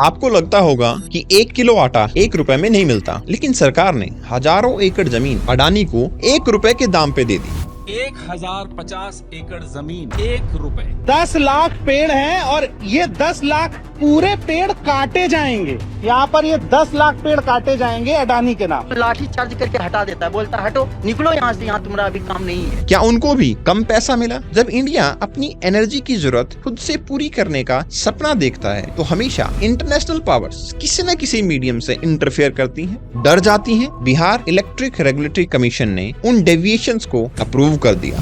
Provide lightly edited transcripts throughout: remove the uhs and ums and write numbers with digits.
आपको लगता होगा कि 1 किलो आटा 1 रुपए में नहीं मिलता, लेकिन सरकार ने हजारों एकड़ जमीन अडानी को 1 रुपए के दाम पे दे दी। 1050 एकड़ जमीन 1 रुपए। 10 लाख पेड़ हैं और ये 10 लाख पूरे पेड़ काटे जाएंगे। यहाँ पर ये 10 लाख पेड़ काटे जाएंगे अडानी के नाम। लाठी चार्ज करके हटा देता है, बोलता है हटो निकलो यहाँ से, यहाँ तुम्हारा अभी काम नहीं है। क्या उनको भी कम पैसा मिला? जब इंडिया अपनी एनर्जी की जरूरत खुद से पूरी करने का सपना देखता है तो हमेशा इंटरनेशनल पावर्स किसी न किसी मीडियम से इंटरफेयर करती हैं, डर जाती हैं। बिहार इलेक्ट्रिक रेगुलेटरी कमीशन ने उन डेविएशंस को अप्रूव कर दिया।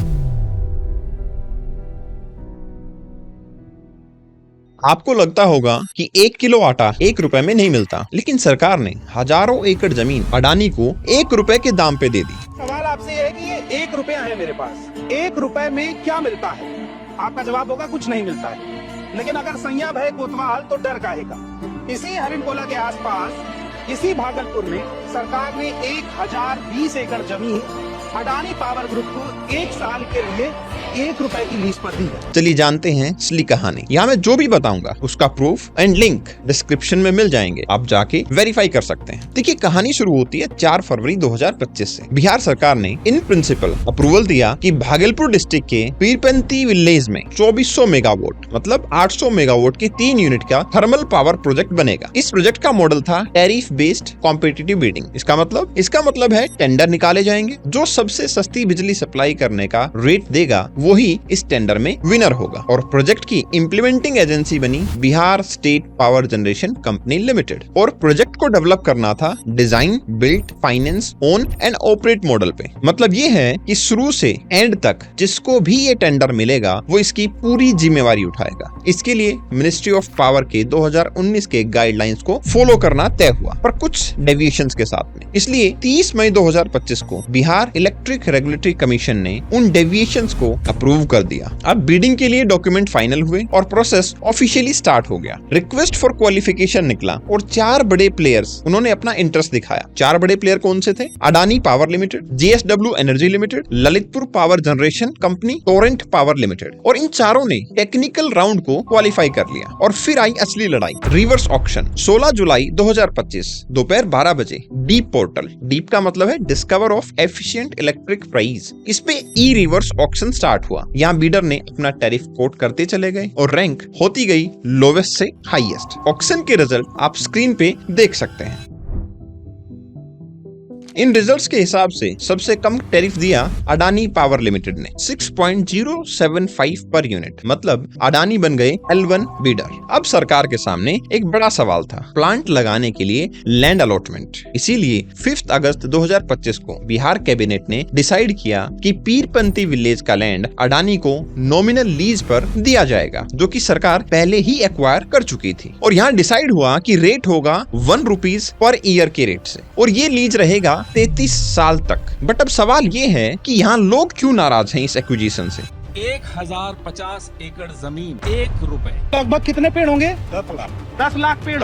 आपको लगता होगा कि 1 किलो आटा 1 रुपए में नहीं मिलता, लेकिन सरकार ने हजारों एकड़ जमीन अडानी को 1 रुपए के दाम पे दे दी। सवाल आपसे है कि ये 1 रुपया है मेरे पास, 1 रुपए में क्या मिलता है? आपका जवाब होगा कुछ नहीं मिलता है। लेकिन अगर सैया भय कोतवाल तो डर काहेगा। इसी हरिणकोला के आसपास इसी भागलपुर में सरकार ने 1020 एकड़ जमीन अडानी पावर ग्रुप को 1 साल के लिए 1 रुपए की लीज पर दी है। चलिए जानते हैं असली कहानी। यहाँ मैं जो भी बताऊंगा उसका प्रूफ एंड लिंक डिस्क्रिप्शन में मिल जाएंगे, आप जाके वेरीफाई कर सकते हैं। देखिए कहानी शुरू होती है 4 फरवरी 2025 से। बिहार सरकार ने इन प्रिंसिपल अप्रूवल दिया कि भागलपुर डिस्ट्रिक्ट के पीरपंती विलेज में 2400 मेगावाट मतलब 800 मेगावाट के 3 यूनिट का थर्मल पावर प्रोजेक्ट बनेगा। इस प्रोजेक्ट का मॉडल था टैरिफ बेस्ड कॉम्पिटिटिव बिडिंग। इसका मतलब है टेंडर निकाले जाएंगे, जो सबसे सस्ती बिजली सप्लाई करने का रेट देगा वही इस टेंडर में विनर होगा। और प्रोजेक्ट की इम्प्लीमेंटिंग एजेंसी बनी Bihar state power generation company limited. और प्रोजेक्ट को डेवलप करना था design, build, finance, own and operate model पे। मतलब ये है कि शुरू से एंड तक जिसको भी ये टेंडर मिलेगा वो इसकी पूरी जिम्मेवारी उठाएगा। इसके लिए मिनिस्ट्री ऑफ पावर के 2019 के गाइडलाइंस को फॉलो करना तय हुआ, पर कुछ डेविएशंस के साथ में। इसलिए 30 मई 2025 को बिहार इलेक्ट्रिक रेगुलेटरी कमीशन ने उन डेविएशंस को अप्रूव कर दिया। अब बिडिंग के लिए डॉक्यूमेंट फाइनल हुए और प्रोसेस ऑफिशियली स्टार्ट हो गया। रिक्वेस्ट फॉर क्वालिफिकेशन निकला और 4 बड़े प्लेयर्स उन्होंने अपना इंटरेस्ट दिखाया। 4 बड़े प्लेयर कौन से थे? Adani power limited, JSW energy limited, Lalitpur power generation company, Torrent power limited. और इन चारों ने टेक्निकल राउंड को क्वालिफाई कर लिया। और फिर आई असली लड़ाई, रिवर्स ऑक्शन। 16 जुलाई 2025 दोपहर 12 बजे डीप पोर्टल, डीप का मतलब है discover of efficient electric price, इस पे ई रिवर्स ऑक्शन स्टार्ट हुआ। यहाँ बीडर ने अपना टैरिफ कोट करते चले गए और रैंक होती गई लोवेस्ट से हाईएस्ट। ऑक्शन के रिजल्ट आप स्क्रीन पे देख सकते हैं। इन रिजल्ट्स के हिसाब से सबसे कम टैरिफ दिया अडानी पावर लिमिटेड ने 6.075 पर यूनिट, मतलब अडानी बन गए L1 बीडर। अब सरकार के सामने एक बड़ा सवाल था, प्लांट लगाने के लिए लैंड अलॉटमेंट। इसीलिए 5 अगस्त 2025 को बिहार कैबिनेट ने डिसाइड किया कि पीरपंती विलेज का लैंड अडानी को नॉमिनल लीज पर दिया जाएगा, जो कि सरकार पहले ही एक्वायर कर चुकी थी। और यहाँ डिसाइड हुआ कि रेट होगा 1 रुपीज पर ईयर के रेट से, और ये लीज रहेगा 33 साल तक। बट अब सवाल ये है कि यहाँ लोग क्यों नाराज हैं इस एक्विजिशन से? 1050 एकड़ जमीन 1 रुपए। लगभग कितने पेड़ होंगे? 10 लाख पेड़।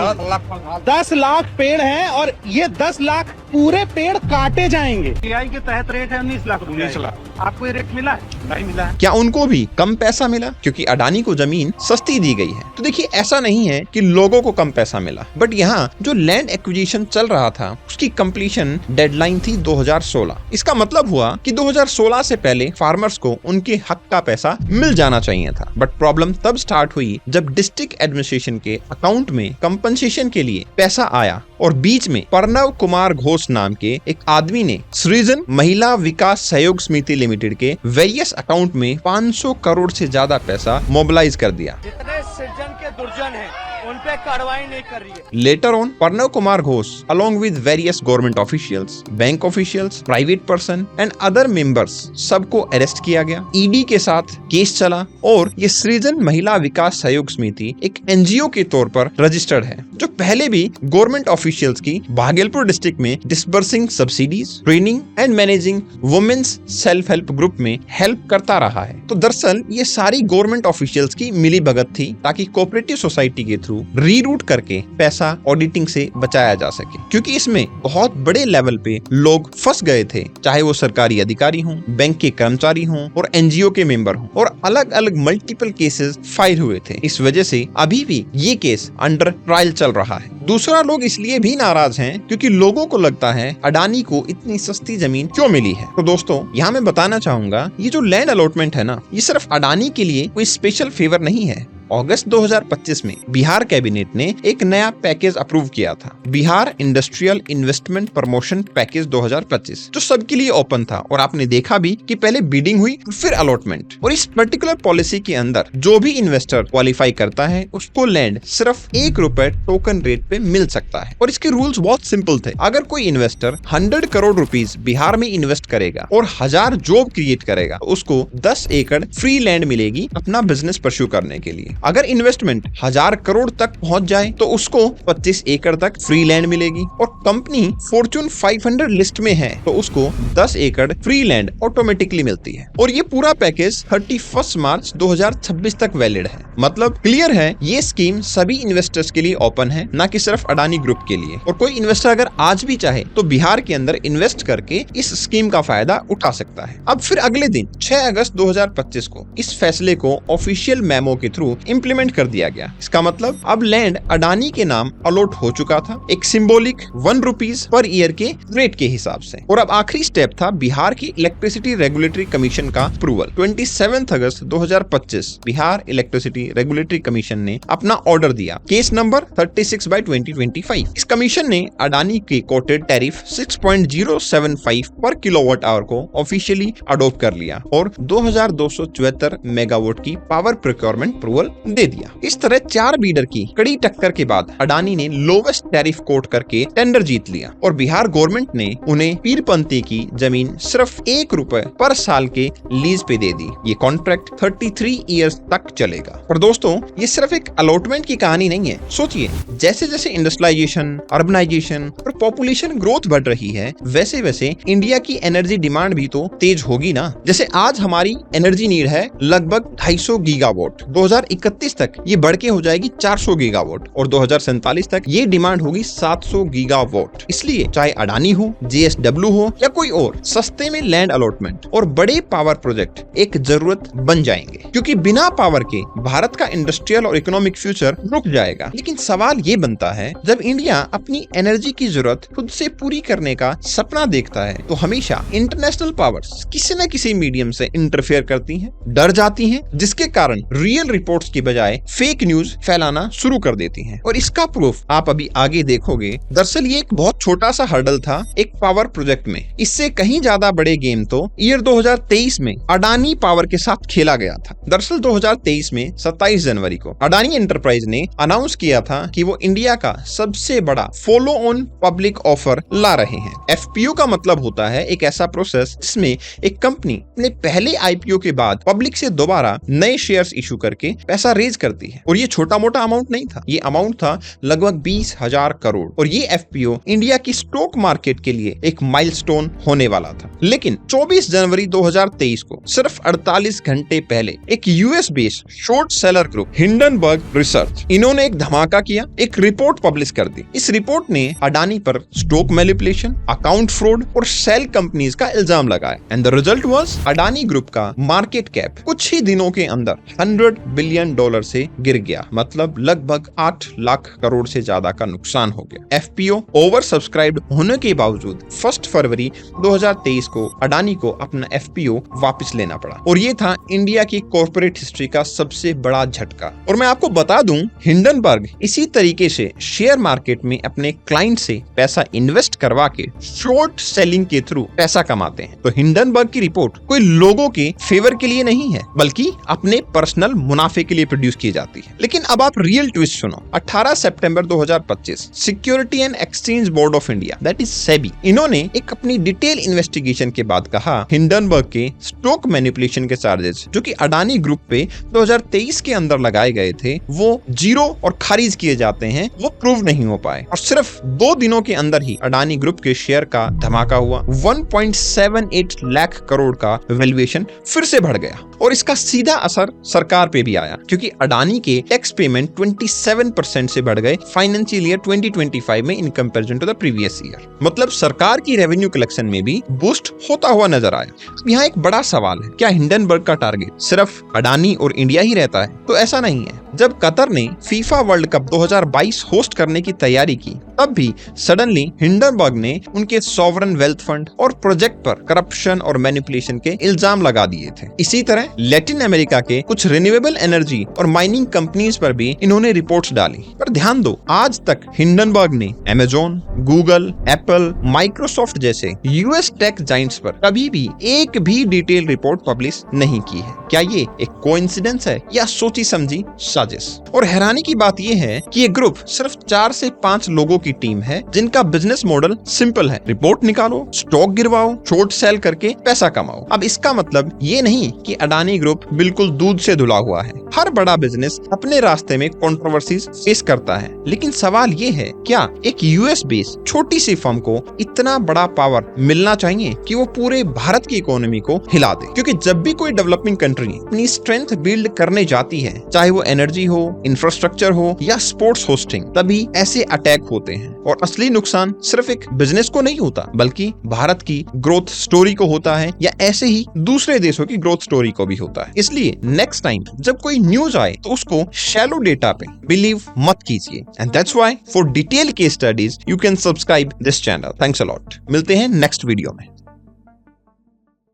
10 लाख पेड़ हैं और ये 10 लाख पूरे पेड़ काटे जाएंगे। TI के तहत रेट है 19 लाख। 19 लाख। आपको ये रेट मिला है? नहीं मिला है। क्या उनको भी कम पैसा मिला क्योंकि अडानी को जमीन सस्ती दी गई है? तो देखिए ऐसा नहीं है कि लोगों को कम पैसा मिला, बट यहाँ जो लैंड एक्विजिशन चल रहा था उसकी कंप्लीशन डेडलाइन थी 2016। इसका मतलब हुआ कि 2016 से पहले फार्मर्स को उनके हक का पैसा मिल जाना चाहिए था। बट प्रॉब्लम तब स्टार्ट हुई जब डिस्ट्रिक्ट एडमिनिस्ट्रेशन के अकाउंट में कंपनसेशन के लिए पैसा आया और बीच में प्रणव कुमार घोष नाम के एक आदमी ने सृजन महिला विकास सहयोग समिति लिमिटेड के वेरियस अकाउंट में 500 करोड़ से ज्यादा पैसा मोबिलाइज कर दिया। जितने सृजन के दुर्जन हैं उन पे कार्रवाई नहीं कर रही है। Letter on Pranav Kumar Ghosh along with various government officials, bank officials, private person and other members सबको अरेस्ट किया गया। ईडी के साथ केस चला और ये सृजन महिला विकास सहयोग समिति एक NGO के तौर पर रजिस्टर्ड है, जो पहले भी गवर्नमेंट ऑफिशियल्स की भागलपुर डिस्ट्रिक्ट में disbursing subsidies, training and managing women's self help group में हेल्प करता रहा है। तो दरअसल ये सारी गवर्नमेंट ऑफिशियल्स की मिली भगत थी ताकि कोऑपरेटिव सोसाइटी के थ्रू रीरूट करके पैसा ऑडिटिंग से बचाया जा सके, क्योंकि इसमें बहुत बड़े लेवल पे लोग फंस गए थे, चाहे वो सरकारी अधिकारी हों, बैंक के कर्मचारी हों और NGO के मेंबर हों, और अलग अलग मल्टीपल केसेस फाइल हुए थे। इस वजह से अभी भी ये केस अंडर ट्रायल चल रहा रहा है। दूसरा, लोग इसलिए भी नाराज हैं क्योंकि लोगों को लगता है अडानी को इतनी सस्ती जमीन क्यों मिली है। तो दोस्तों, यहाँ मैं बताना चाहूंगा, ये जो लैंड अलॉटमेंट है ना, ये सिर्फ अडानी के लिए कोई स्पेशल फेवर नहीं है। अगस्त 2025 में बिहार कैबिनेट ने एक नया पैकेज अप्रूव किया था, Bihar industrial investment promotion package 2025, जो सबके लिए ओपन था। और आपने देखा भी कि पहले बिडिंग हुई फिर अलॉटमेंट। और इस पर्टिकुलर पॉलिसी के अंदर जो भी इन्वेस्टर क्वालिफाई करता है उसको लैंड सिर्फ ₹1 टोकन रेट पे मिल सकता है। और इसके रूल्स बहुत सिंपल थे। अगर कोई इन्वेस्टर 100 करोड़ रुपीस बिहार में इन्वेस्ट करेगा और 1000 जॉब क्रिएट करेगा, तो उसको 10 एकड़ फ्री लैंड मिलेगी अपना बिजनेस परस्यू करने के लिए। अगर इन्वेस्टमेंट 1000 करोड़ तक पहुंच जाए तो उसको 25 एकड़ तक फ्री लैंड मिलेगी। और कंपनी फॉर्च्यून 500 लिस्ट में है तो उसको 10 एकड़ फ्री लैंड ऑटोमेटिकली मिलती है। और ये पूरा पैकेज 31 मार्च 2026 तक वैलिड है। मतलब क्लियर है, ये स्कीम सभी इन्वेस्टर्स के लिए ओपन है, ना कि सिर्फ अडानी ग्रुप के लिए। और कोई इन्वेस्टर अगर आज भी चाहे तो बिहार के अंदर इन्वेस्ट करके इस स्कीम का फायदा उठा सकता है। अब फिर अगले दिन 6 अगस्त 2025 को इस फैसले को ऑफिशियल मेमो के थ्रू इंप्लीमेंट कर दिया गया। इसका मतलब अब लैंड अडानी के नाम अलॉट हो चुका था, एक सिंबॉलिक ₹1 पर ईयर के रेट के हिसाब से। और अब आखिरी स्टेप था बिहार की इलेक्ट्रिसिटी रेगुलेटरी कमीशन का अप्रूवल। 27 अगस्त 2025 बिहार इलेक्ट्रिसिटी रेगुलेटरी कमीशन ने अपना ऑर्डर दिया, केस नंबर 36/2025। इस कमीशन ने अडानी के कोटेड टैरिफ 6.075 पर किलोवाट आवर को ऑफिशियली अडॉप्ट कर लिया और 2274 मेगावाट की पावर प्रोक्योरमेंट अप्रूवल दे दिया। इस तरह 4 बीडर की कड़ी टक्कर के बाद अडानी ने लोवेस्ट टैरिफ कोट करके टेंडर जीत लिया और बिहार गवर्नमेंट ने उन्हें पीरपंती की जमीन सिर्फ ₹1 पर साल के लीज पे दे दी। ये कॉन्ट्रैक्ट 33 इयर्स तक चलेगा। पर दोस्तों, ये सिर्फ एक अलॉटमेंट की कहानी नहीं है। सोचिए, जैसे जैसे इंडस्ट्रियलाइजेशन, अर्बनाइजेशन और पॉपुलेशन ग्रोथ बढ़ रही है, वैसे वैसे इंडिया की एनर्जी डिमांड भी तो तेज होगी ना। जैसे आज हमारी एनर्जी नीड है लगभग 250 गीगावाट। 2031 तक ये बढ़ के हो जाएगी 400 गीगावाट और 2047 तक ये डिमांड होगी 700 गीगावाट। इसलिए चाहे अडानी हो, JSW हो या कोई और, सस्ते में लैंड अलॉटमेंट और बड़े पावर प्रोजेक्ट एक जरूरत बन जाएंगे, क्योंकि बिना पावर के भारत का इंडस्ट्रियल और इकोनॉमिक फ्यूचर रुक जाएगा। लेकिन सवाल ये बनता है, जब इंडिया अपनी एनर्जी की जरूरत खुद से पूरी करने का सपना देखता है तो हमेशा इंटरनेशनल पावर्स किसी न किसी मीडियम से इंटरफेयर करती हैं, डर जाती हैं, जिसके कारण रियल रिपोर्ट्स की बजाय फेक न्यूज फैलाना शुरू कर देती हैं। और इसका प्रूफ आप अभी आगे देखोगे। दरअसल ये एक बहुत छोटा सा हर्डल था एक पावर प्रोजेक्ट में। इससे कहीं ज्यादा बड़े गेम तो ईयर 2023 में अडानी पावर के साथ खेला गया था। दरअसल 2023 में 27 जनवरी को अडानी एंटरप्राइज ने अनाउंस किया था कि वो इंडिया का सबसे बड़ा फॉलो ऑन पब्लिक ऑफर ला रहे हैं। FPO का मतलब होता है एक ऐसा प्रोसेस जिसमें एक कंपनी अपने पहले IPO के बाद पब्लिक से दोबारा नए शेयर्स इशू करके पैसा रेज करती है। और ये छोटा मोटा अमाउंट नहीं था, ये अमाउंट था लगभग 20,000 करोड़। और ये FPO इंडिया की स्टॉक मार्केट के लिए एक माइलस्टोन होने वाला था। लेकिन 24 जनवरी 2023 को सिर्फ 48 घंटे पहले एक US based short seller group Hindenburg research, इन्होंने एक धमाका किया, एक रिपोर्ट पब्लिश कर दी। इस रिपोर्ट ने अडानी पर स्टॉक मैनिपुलेशन, अकाउंट फ्रॉड और सेल कंपनीज का इल्जाम लगाया। And the result was Adani group का मार्केट कैप कुछ ही दिनों के अंदर $100 बिलियन से गिर गया। मतलब लगभग 8 लाख करोड़ से ज्यादा का नुकसान हो गया। FPO ओवर सब्सक्राइब्ड होने के बावजूद 1 फरवरी 2023 को अडानी को अपना FPO वापस लेना पड़ा। और ये था इंडिया की कॉर्पोरेट हिस्ट्री का सबसे बड़ा झटका। और मैं आपको बता दूं, हिंडनबर्ग इसी तरीके से शेयर मार्केट में अपने क्लाइंट से पैसा इन्वेस्ट करवा के शॉर्ट सेलिंग के थ्रू पैसा कमाते हैं। तो हिंडनबर्ग की रिपोर्ट कोई लोगों के फेवर के लिए नहीं है, बल्कि अपने पर्सनल मुनाफे के लिए प्रोड्यूस की जाती है। लेकिन अब आप रियल ट्विस्ट सुनो। 18 सितंबर 2025 security and exchange board of India, that is SEBI, इन्होंने एक अपनी डिटेल इन्वेस्टिगेशन के बाद कहा हिंडनबर्ग के स्टॉक मैनिपुलेशन के चार्जेस जो कि अडानी ग्रुप पे 2023 के अंदर लगाए गए थे वो जीरो और खारिज किए जाते हैं, वो प्रूव नहीं हो पाए। और सिर्फ 2 दिनों के अंदर ही अडानी ग्रुप के शेयर का धमाका हुआ। 1.78 लाख करोड़ का वैल्यूएशन फिर से बढ़ गया और इसका सीधा असर सरकार पे भी आया। क्योंकि अडानी के टैक्स पेमेंट 27% से बढ़ गए फाइनेंशियल ईयर 2025 में in comparison to the previous year. मतलब सरकार की रेवेन्यू कलेक्शन में भी बूस्ट होता हुआ नजर आया। यहाँ एक बड़ा सवाल है, क्या हिंडनबर्ग का टारगेट सिर्फ अडानी और इंडिया ही रहता है? तो ऐसा नहीं है। जब कतर ने फीफा वर्ल्ड कप 2022 होस्ट करने की तैयारी की, तब भी सडनली हिंडनबर्ग ने उनके सॉवरन वेल्थ फंड और प्रोजेक्ट पर करप्शन और मैनिपुलेशन के इल्जाम लगा दिए थे। इसी तरह लैटिन अमेरिका के कुछ रिन्यूएबल एनर्जी और माइनिंग कंपनीज पर भी इन्होंने रिपोर्ट्स डाली। पर ध्यान दो, आज तक हिंडनबर्ग ने अमेजोन, गूगल, एप्पल, माइक्रोसॉफ्ट जैसे यूएस टेक जाइंट्स पर कभी भी एक भी डिटेल रिपोर्ट पब्लिश नहीं की है। क्या ये एक कोइंसिडेंस है या सोची समझी साजिश? और हैरानी की बात यह है कि ये ग्रुप सिर्फ 4 से 5 लोगों की टीम है जिनका बिजनेस मॉडल सिंपल है, रिपोर्ट निकालो, स्टॉक गिरवाओ, शॉर्ट सेल करके पैसा कमाओ। अब इसका मतलब ये नहीं कि अडानी ग्रुप बिल्कुल दूध से धुला हुआ है। हर बड़ा बिजनेस अपने रास्ते में कंट्रोवर्सीज फेस करता है, लेकिन सवाल ये है, क्या एक यूएस बेस्ड छोटी सी फर्म को इतना बड़ा पावर मिलना चाहिए कि वो पूरे भारत की इकोनॉमी को हिला दे? क्योंकि जब भी कोई डेवलपिंग कंट्री अपनी स्ट्रेंथ बिल्ड करने जाती है, चाहे वो एनर्जी हो, इंफ्रास्ट्रक्चर हो या स्पोर्ट्स होस्टिंग, तभी ऐसे अटैक होते हैं। और असली नुकसान सिर्फ एक बिजनेस को नहीं होता, बल्कि भारत की ग्रोथ स्टोरी को होता है, या ऐसे ही दूसरे देशों की ग्रोथ स्टोरी को भी होता है। इसलिए नेक्स्ट टाइम जब कोई न्यूज आए तो उसको शैलो डेटा पे बिलीव मत कीजिए। And that's why for detail case studies you can subscribe this channel. Thanks a lot. मिलते हैं नेक्स्ट वीडियो में।